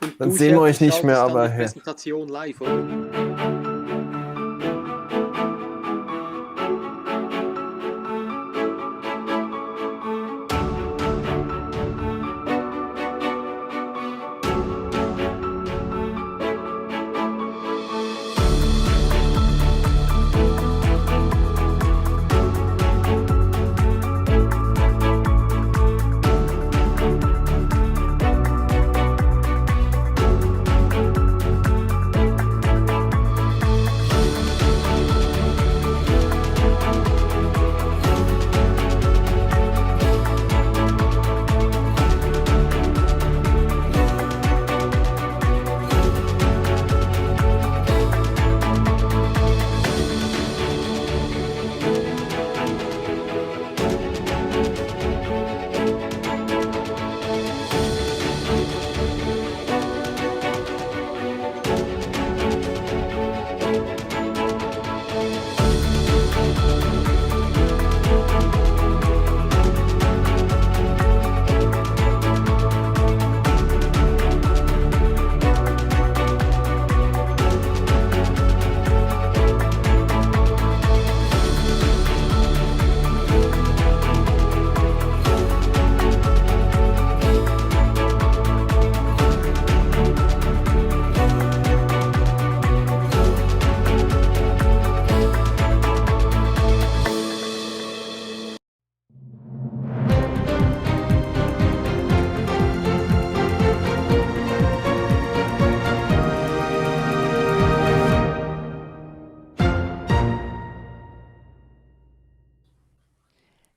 Und Dann du, sehen wir Chef, euch nicht mehr, schaltest dann aber die ja. Präsentation live, oder?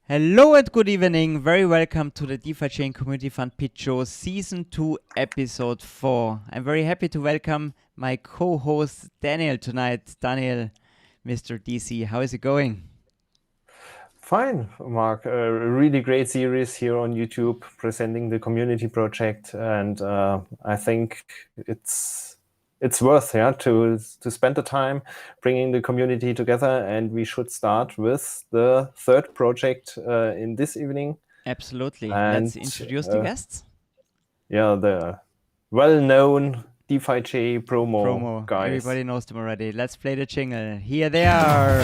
Hello and good evening. Very welcome to the DefiChain Community Fund Pitch Show Season 2 Episode 4. I'm very happy to welcome my co-host Daniel tonight. Daniel, Mr. DC, how is it going? Fine, Mark. A really great series here on YouTube presenting the community project, and I think it's worth to spend the time bringing the community together, and we should start with the third project in this evening. Absolutely. And, let's introduce the guests. Yeah, the well-known DefiChain promo guys. Everybody knows them already. Let's play the jingle. Here they are.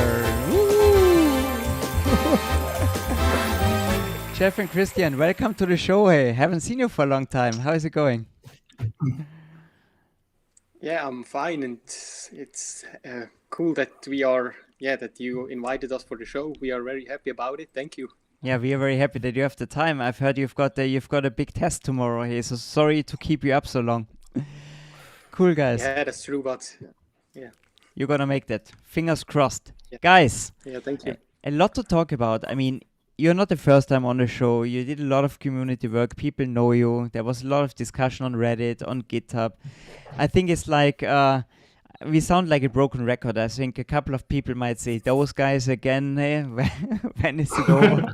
Jeff and Christian, welcome to the show. Hey, haven't seen you for a long time. How is it going? Yeah, I'm fine, and it's cool that that you invited us for the show. We are very happy about it. Thank you. Yeah, we are very happy that you have the time. I've heard you've got a big test tomorrow. Hey, so sorry to keep you up so long. Cool, guys. Yeah, that's true, but yeah. You're gonna make that. Fingers crossed. Yeah. Guys. Yeah, thank you. A lot to talk about. I mean, you're not the first time on the show. You did a lot of community work. People know you. There was a lot of discussion on Reddit, on GitHub. I think it's like we sound like a broken record. I think a couple of people might say, those guys again, hey, when is it over?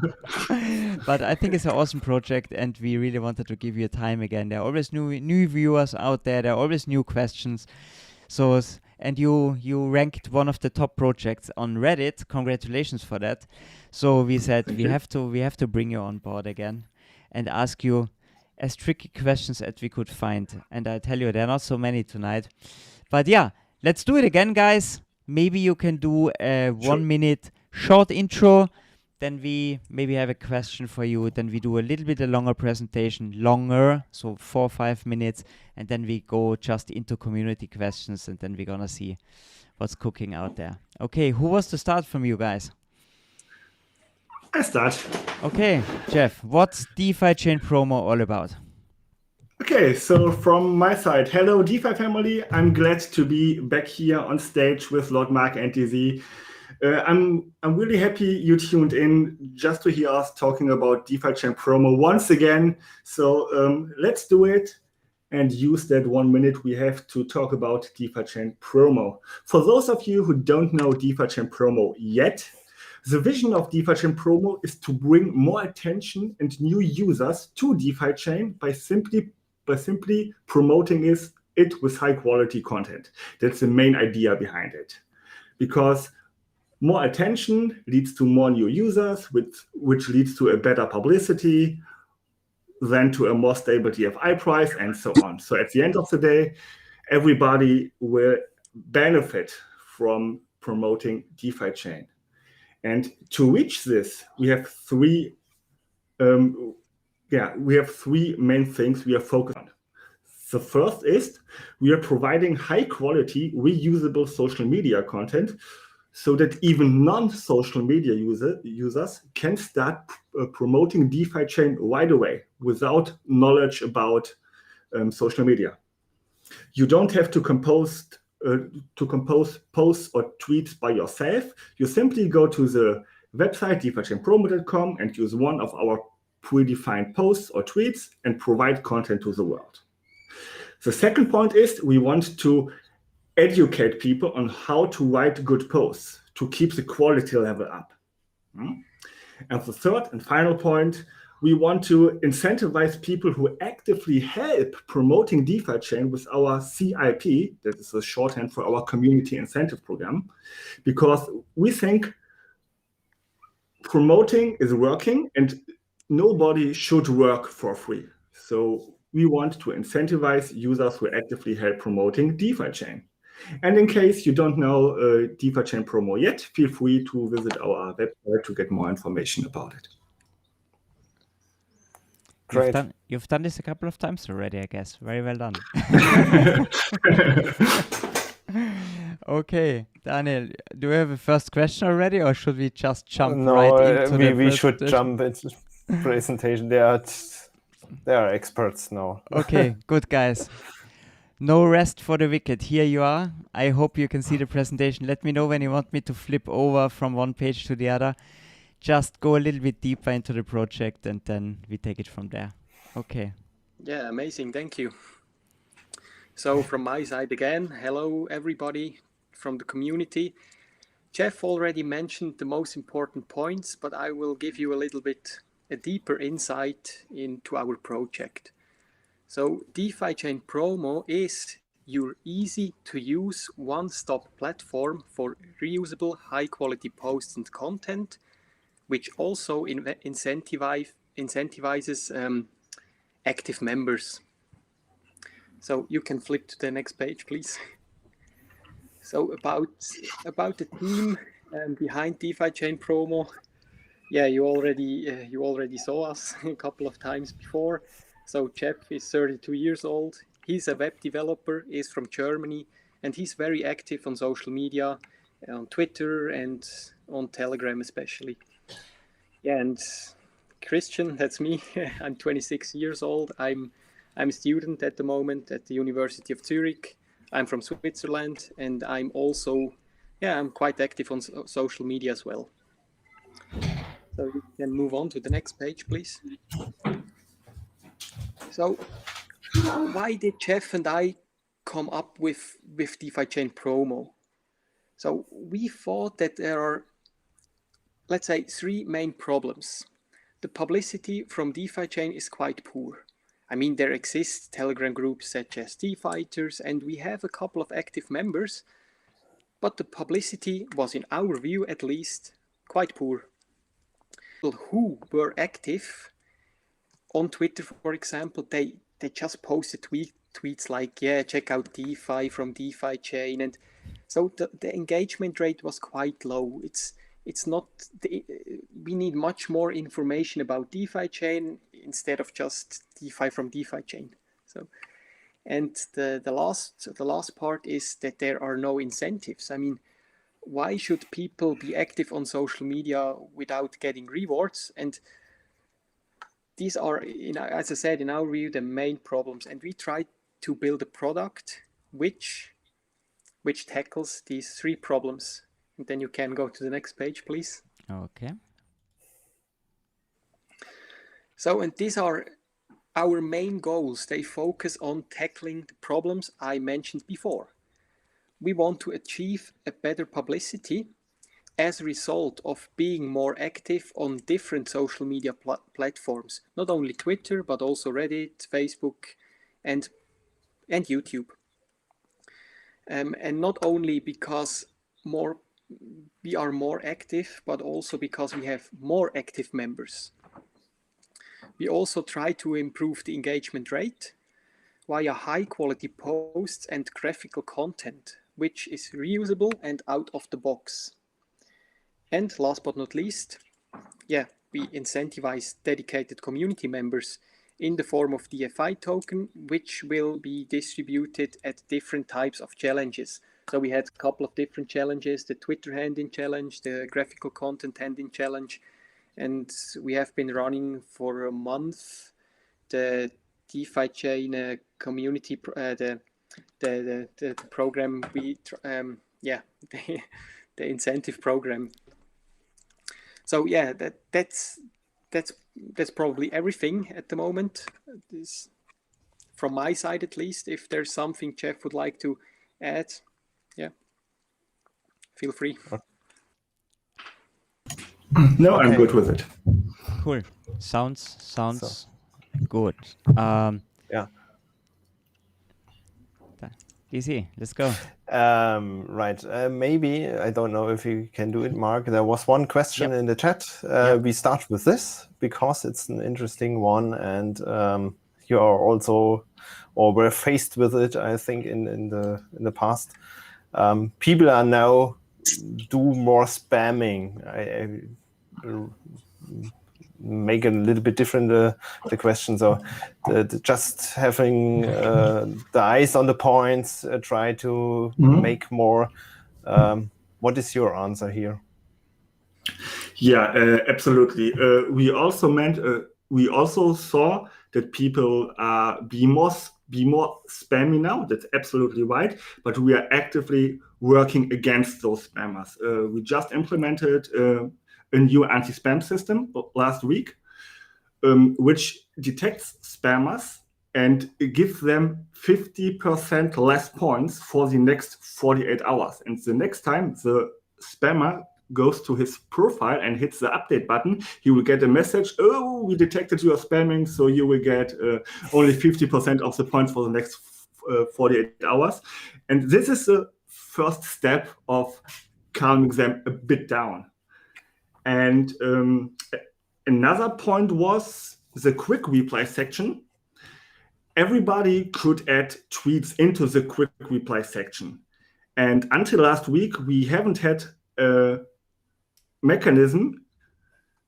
But I think it's an awesome project, and we really wanted to give you time again. There are always new viewers out there. There are always new questions. So, and you ranked one of the top projects on Reddit. Congratulations for that. So we said we have to bring you on board again and ask you as tricky questions as we could find. And I tell you, there are not so many tonight. But yeah, let's do it again, guys. Maybe you can do a 1 minute short intro. Then we maybe have a question for you. Then we do a little bit a longer presentation, so 4 or 5 minutes. And then we go just into community questions, and then we're gonna see what's cooking out there. Okay, who wants to start from you guys? I start. Okay, Jeff, what's DefiChain promo all about? Okay, so from my side, hello DeFi family. I'm glad to be back here on stage with Lord Mark and DZ. I'm really happy you tuned in just to hear us talking about DefiChain promo once again. So let's do it and use that 1 minute we have to talk about DefiChain promo. For those of you who don't know DefiChain promo yet, the vision of DefiChain promo is to bring more attention and new users to DefiChain by simply promoting it with high quality content. That's the main idea behind it. Because more attention leads to more new users, which leads to a better publicity, then to a more stable DFI price, and so on. So at the end of the day, everybody will benefit from promoting DefiChain. And to reach this, we have three main things we are focused on. The first is we are providing high quality, reusable social media content so that even non-social media users can start promoting DefiChain right away without knowledge about social media. You don't have to compose posts or tweets by yourself. You simply go to the website DefiChainPromo.com and use one of our predefined posts or tweets and provide content to the world. The second point is we want to educate people on how to write good posts to keep the quality level up. And the third and final point, we want to incentivize people who actively help promoting DefiChain with our CIP, that is a shorthand for our Community Incentive Program, because we think promoting is working and nobody should work for free. So we want to incentivize users who actively help promoting DefiChain. And in case you don't know DefiChain promo yet, feel free to visit our website to get more information about it. Great. You've done this a couple of times already, I guess. Very well done. Okay, Daniel, do we have a first question already, or should we just jump right into we should jump into presentation. They are experts now. Okay, good guys. No rest for the wicked. Here you are. I hope you can see the presentation. Let me know when you want me to flip over from one page to the other. Just go a little bit deeper into the project and then we take it from there. Okay. Yeah, amazing. Thank you. So from my side again, hello everybody from the community. Jeff already mentioned the most important points, but I will give you a little bit a deeper insight into our project. So DefiChain Promo is your easy to use one-stop platform for reusable high quality posts and content, which also incentivizes active members. So you can flip to the next page, please. So about the team behind DefiChain Promo. Yeah, you already saw us a couple of times before. So Jeff is 32 years old. He's a web developer, is from Germany, and he's very active on social media, on Twitter and on Telegram especially. Yeah, and Christian, that's me. I'm 26 years old. I'm a student at the moment at the University of Zurich. I'm from Switzerland, and I'm also, I'm quite active on social media as well. So you can move on to the next page, please. So why did Jeff and I come up with DefiChain Promo? So we thought that there are, let's say, three main problems. The publicity from DefiChain is quite poor. I mean, there exist Telegram groups such as DeFighters, and we have a couple of active members, but the publicity was, in our view at least, quite poor. People who were active on Twitter, for example, they just posted tweets like, yeah, check out DeFi from DefiChain, and so the engagement rate was quite low. It's not, we need much more information about DefiChain instead of just DeFi from DefiChain. So, and the last part is that there are no incentives. I mean, why should people be active on social media without getting rewards? And these are, as I said, in our view, the main problems. And we tried to build a product which tackles these three problems. And then you can go to the next page, please. Okay. So, and these are our main goals. They focus on tackling the problems I mentioned before. We want to achieve a better publicity as a result of being more active on different social media platforms, not only Twitter, but also Reddit, Facebook, and YouTube. And not only because we are more active, but also because we have more active members. we also try to improve the engagement rate via high quality posts and graphical content, which is reusable and out of the box. And last but not least, we incentivize dedicated community members in the form of DFI token, which will be distributed at different types of challenges. So we had a couple of different challenges, the Twitter hand-in challenge, the graphical content hand-in challenge, and we have been running for a month the DefiChain community, the program the incentive program. So yeah, that's probably everything at the moment. This, from my side at least. If there's something Jeff would like to add, feel free. No, Okay. I'm good with it. Cool. Sounds good. Easy. Let's go. Right. Maybe, I don't know if you can do it, Mark. There was one question in the chat. We start with this because it's an interesting one, and you are also, or were faced with it, I think, in the past. People are now do more spamming. I make it a little bit different the question. So just having the eyes on the points, try to make more. What is your answer here? Yeah, absolutely. We also saw that people be more spammy now. That's absolutely right. But we are actively working against those spammers. We just implemented a new anti-spam system last week, which detects spammers and gives them 50% less points for the next 48 hours. And the next time the spammer goes to his profile and hits the update button, he will get a message, oh, we detected you are spamming, so you will get only 50% of the points for the next 48 hours. And this is the first step of calming them a bit down. And another point was the quick reply section. Everybody could add tweets into the quick reply section. And until last week, we haven't had a mechanism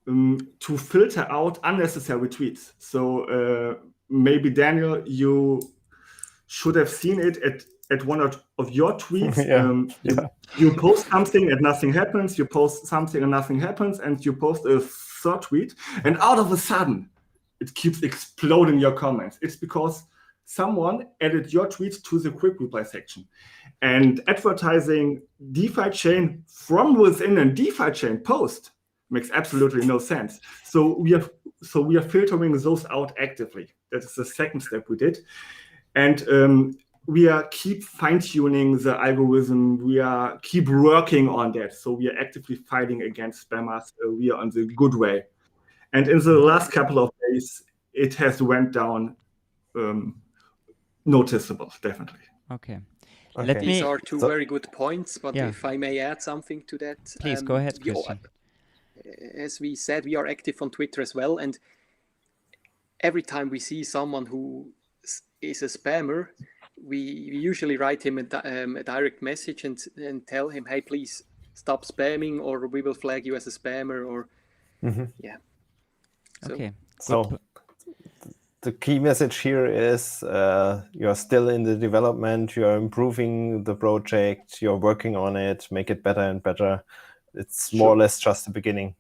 to filter out unnecessary tweets. So maybe, Daniel, you should have seen it at one of your tweets. You post something and nothing happens, you post something and nothing happens, and you post a third tweet, and out of a sudden, it keeps exploding your comments. It's because someone added your tweet to the quick reply section. And advertising DefiChain from within a DefiChain post makes absolutely no sense. So we are filtering those out actively. That is the second step we did. And we are keep fine-tuning the algorithm. We are keep working on that. So we are actively fighting against spammers. We are on the good way. And in the last couple of days, it has went down noticeable, definitely. Okay. These are two very good points, but if I may add something to that. Please go ahead, Christian. As we said, we are active on Twitter as well. And every time we see someone who is a spammer, we usually write him a direct message and tell him, hey, please stop spamming, or we will flag you as a spammer, or Okay. So the key message here is you're still in the development, you're improving the project, you're working on it, make it better and better. It's more or less just the beginning.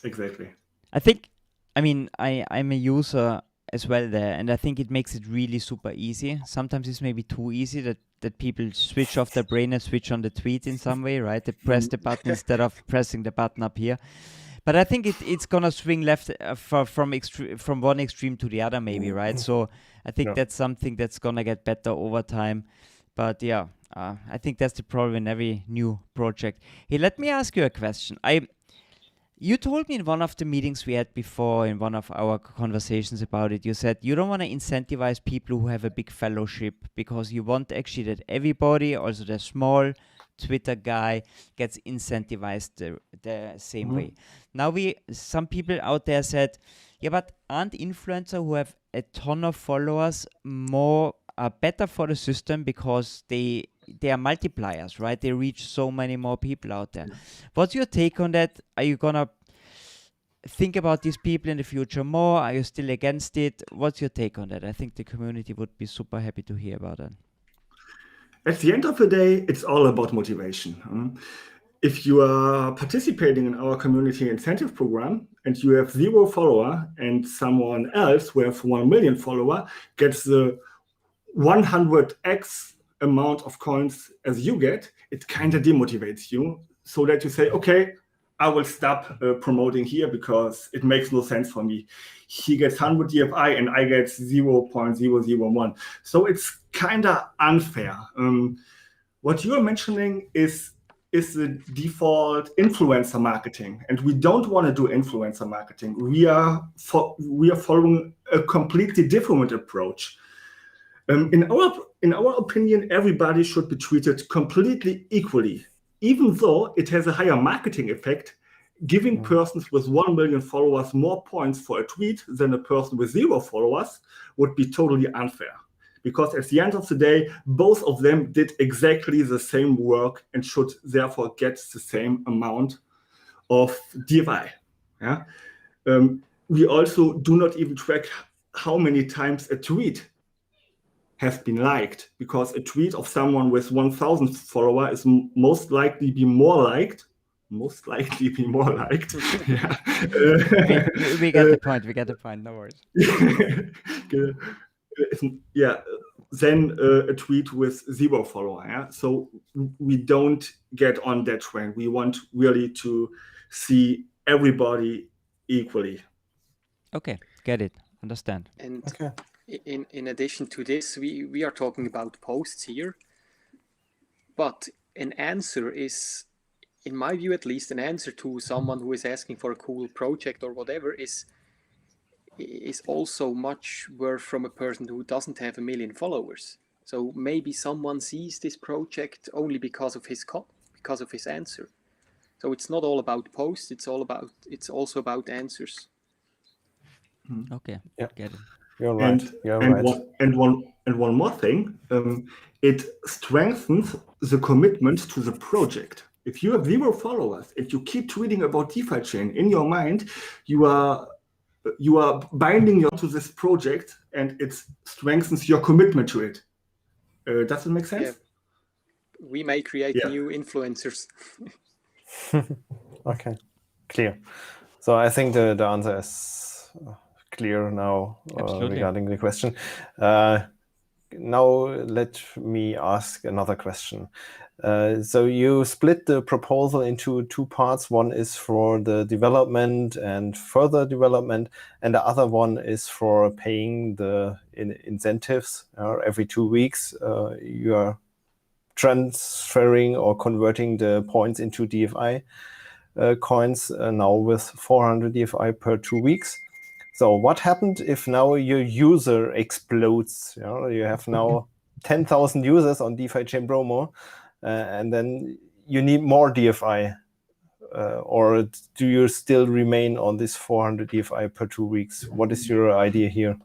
Exactly. I'm a user as well there, and I think it makes it really super easy. Sometimes it's maybe too easy that people switch off their brain and switch on the tweet in some way, right? They press the button instead of pressing the button up here. But I think it's gonna swing left from one extreme to the other, maybe, right? So I think that's something that's gonna get better over time. But I think that's the problem in every new project. Hey, let me ask you a question. You told me in one of the meetings we had before, in one of our conversations about it, you said you don't want to incentivize people who have a big fellowship because you want actually that everybody, also the small, Twitter guy gets incentivized the same way. Now some people out there said, yeah, but aren't influencers who have a ton of followers are better for the system because they are multipliers, right? They reach so many more people out there. What's your take on that? Are you gonna think about these people in the future more? Are you still against it? What's your take on that? I think the community would be super happy to hear about that. At the end of the day, it's all about motivation. If you are participating in our community incentive program and you have 0 follower and someone else who has 1 million follower gets the 100x amount of coins as you get, it kind of demotivates you, so that you say, okay, I will stop promoting here because it makes no sense for me. He gets 100 DFI and I get 0.001. So it's kind of unfair. What you are mentioning is the default influencer marketing, and we don't want to do influencer marketing. We are following a completely different approach. In our opinion, everybody should be treated completely equally, even though it has a higher marketing effect. Giving persons with 1 million followers more points for a tweet than a person with 0 followers would be totally unfair. Because at the end of the day, both of them did exactly the same work and should therefore get the same amount of DFI. Yeah? We also do not even track how many times a tweet has been liked, because a tweet of someone with 1,000 followers is most likely be more liked. Yeah. We get the point. We get the point. No worries. Yeah, than a tweet with 0 follower. Yeah? So we don't get on that trend. We want really to see everybody equally. Okay, get it. Understand. And in addition to this, we are talking about posts here, but an answer is, in my view at least, an answer to someone who is asking for a cool project or whatever is also much worth from a person who doesn't have 1 million followers. So maybe someone sees this project only because of his answer. So it's not all about posts. It's also about answers. Okay, yeah, get it. You're right. One more thing, it strengthens the commitment to the project. If you have 0 followers and you keep tweeting about DefiChain, in your mind, you are binding you to this project, and it strengthens your commitment to it. Does it make sense? Yeah. We may create new influencers. Okay, clear. So I think the answer is clear now regarding the question. Now let me ask another question. So you split the proposal into 2 parts. One is for the development and further development, and the other one is for paying the incentives. Every 2 weeks, you are transferring or converting the points into DFI coins, now with 400 DFI per 2 weeks. So what happened if now your user explodes? You have now 10,000 users on DefiChain Promo, and then you need more DFI, or do you still remain on this 400 DFI per 2 weeks? What is your idea here?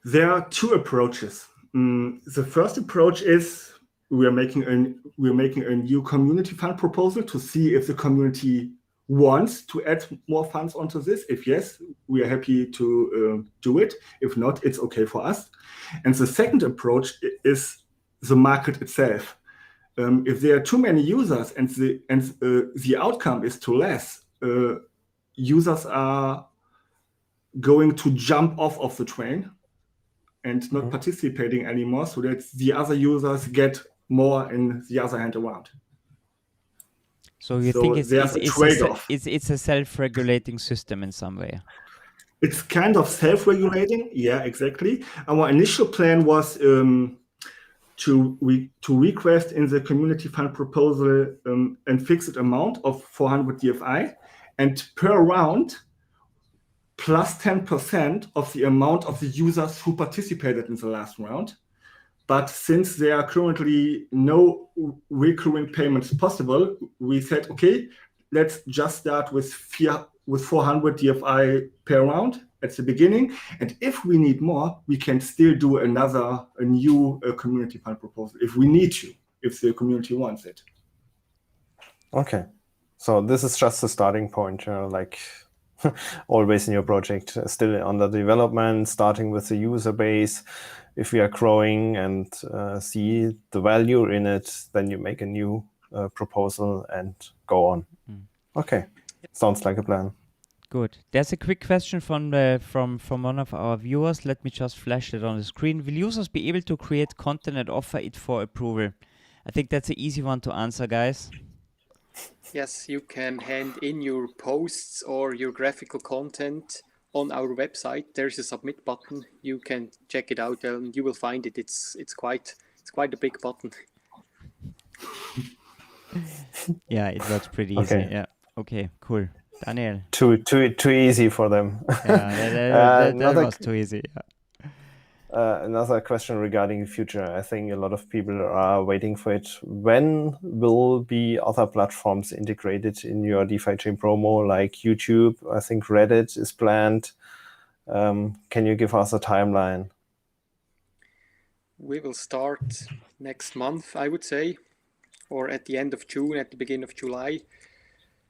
There are 2 approaches. The first approach is we are making a new community fund proposal to see if the community wants to add more funds onto this. If yes, we are happy to do it. If not, it's okay for us. And the second approach is the market itself. If there are too many users and the outcome is too less, users are going to jump off of the train and not participating anymore, so that the other users get more in the other hand around. So you think it's a self-regulating system in some way? It's kind of self-regulating. Yeah, exactly. Our initial plan was to request in the community fund proposal a fixed amount of 400 DFI, and per round plus 10% of the amount of the users who participated in the last round. But since there are currently no recurring payments possible, we said, okay, let's just start with 400 DFI per round at the beginning. And if we need more, we can still do a new community fund proposal if we need to, if the community wants it. Okay. So this is just the starting point, like always in your project, still under development, starting with the user base. If we are growing and see the value in it, then you make a new proposal and go on. Okay, sounds like a plan. Good. There's a quick question from one of our viewers. Let me just flash it on the screen. Will users be able to create content and offer it for approval? I think that's an easy one to answer, guys. Yes, you can hand in your posts or your graphical content on our website. There's a submit button. You can check it out and you will find it. It's quite a big button. Yeah, it works pretty easy. Okay. Yeah. Okay, cool. Daniel. Too easy for them. Yeah, that was too easy. Yeah. Another question regarding the future. I think a lot of people are waiting for it. When will be other platforms integrated in your DefiChain promo, like YouTube? I think Reddit is planned. Can you give us a timeline? We will start next month, I would say, or at the end of June, at the beginning of July.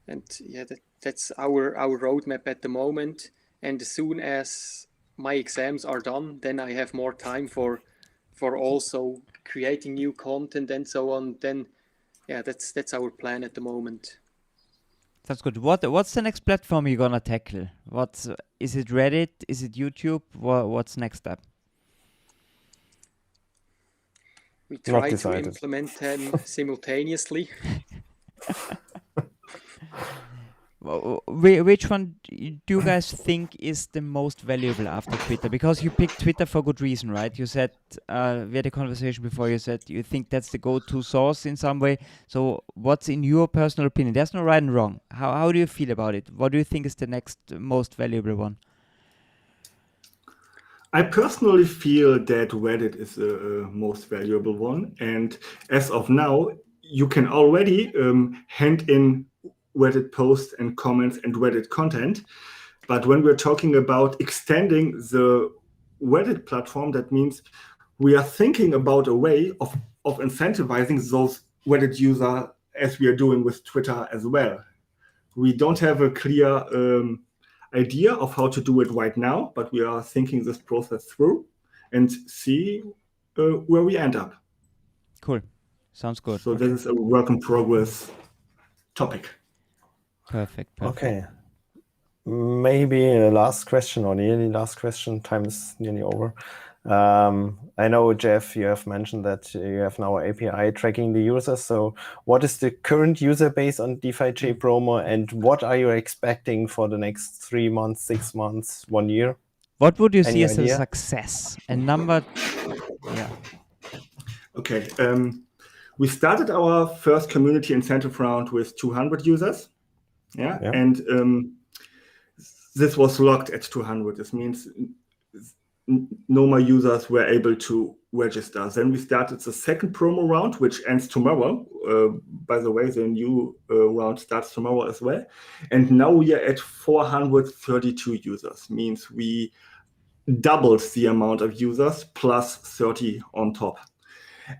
And yeah, that's our roadmap at the moment. And as soon as my exams are done, then I have more time for also creating new content and so on. Then yeah, that's our plan at the moment. That's good. What's the next platform you're gonna tackle? Is it Reddit? Is it YouTube? What's next step? We try to implement them simultaneously. Which one do you guys think is the most valuable after Twitter? Because you picked Twitter for good reason, right? You said, we had a conversation before, you said you think that's the go-to source in some way. So what's in your personal opinion? There's no right and wrong. How do you feel about it? What do you think is the next most valuable one? I personally feel that Reddit is the most valuable one. And as of now, you can already hand in Reddit posts and comments and Reddit content. But when we're talking about extending the Reddit platform, that means we are thinking about a way of incentivizing those Reddit users as we are doing with Twitter as well. We don't have a clear idea of how to do it right now, but we are thinking this process through and see where we end up. Cool. Sounds good. So this is a work in progress topic. Perfect. Okay. Maybe a last question or nearly last question. Time is nearly over. I know, Jeff, you have mentioned that you have now API tracking the users. So what is the current user base on DefiChain promo and what are you expecting for the next 3 months, 6 months, 1 year? What would you see as a success? A number? Yeah. Okay. We started our first community incentive round with 200 users. Yeah. And this was locked at 200. This means no more users were able to register. Then we started the second promo round, which ends tomorrow. By the way, the new round starts tomorrow as well. And now we are at 432 users, means we doubled the amount of users plus 30 on top.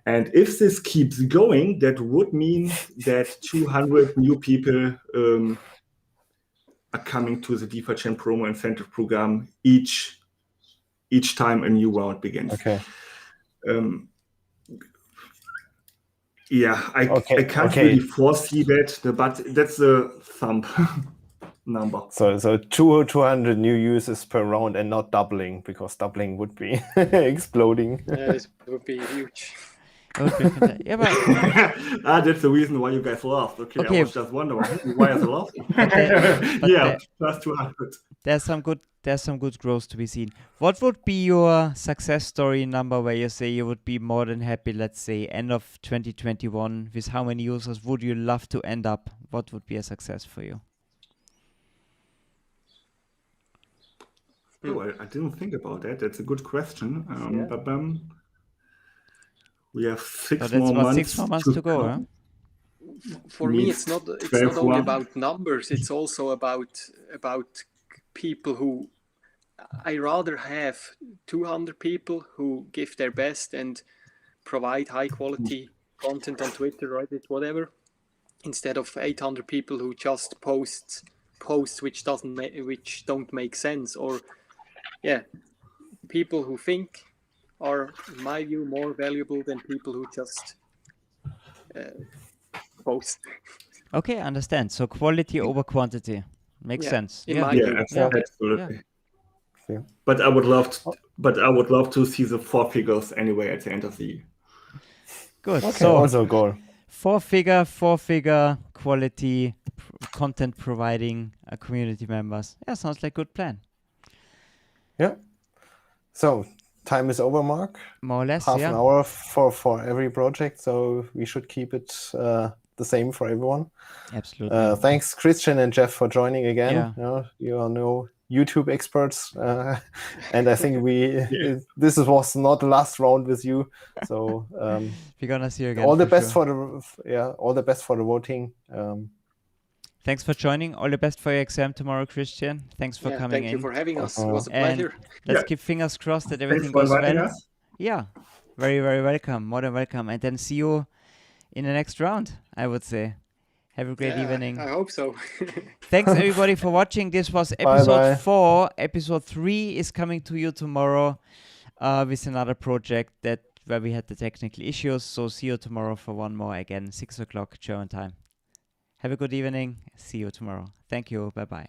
And if this keeps going, that would mean that 200 new people are coming to the DefiChain promo incentive program each time a new round begins. Okay. Yeah, I can't really foresee that, but that's a thumb number. So 200 new users per round and not doubling, because doubling would be exploding. Yeah, this would be huge. Yeah, but that's the reason why you guys laughed. Okay. I was just wondering why is it laughing? Plus 200. There's some good growth to be seen. What would be your success story number where you say you would be more than happy, let's say, end of 2021, with how many users would you love to end up? What would be a success for you? Oh, I didn't think about that. That's a good question. We have So that's about 6 more months to go, huh? For me, Means it's 12 not only one. about numbers. It's also about people who I rather have 200 people who give their best and provide high quality content on Twitter, Reddit, whatever, instead of 800 people who just posts which don't make sense, or people who think are, in my view, more valuable than people who just post. Okay, understand. So quality over quantity. Makes sense. In Yeah. my Yeah, view. absolutely. Yeah. But I would love to see the 4 figures anyway at the end of the year. Good. Okay, So also a goal. 4-figure quality content providing community members. Yeah, sounds like a good plan. Yeah. So time is over, Mark. More or less, Half yeah. an hour for every project, so we should keep it the same for everyone. Absolutely. Thanks, Christian and Jeff, for joining again. Yeah. You are no YouTube experts, and I think this was not the last round with you. So We're gonna see you again. all the for best sure. all the best for the voting. Thanks for joining. All the best for your exam tomorrow, Christian. Thanks for coming Thank in. you for having us. It was a And pleasure. let's Yeah. keep fingers crossed that Thanks everything for goes inviting well. us. Yeah. Very, very welcome. More than welcome. And then see you in the next round, I would say. Have a great evening. I hope so. Thanks everybody for watching. This was episode 4. Episode 3 is coming to you tomorrow with another project where we had the technical issues. So see you tomorrow for one more again, 6 o'clock German time. Have a good evening. See you tomorrow. Thank you. Bye-bye.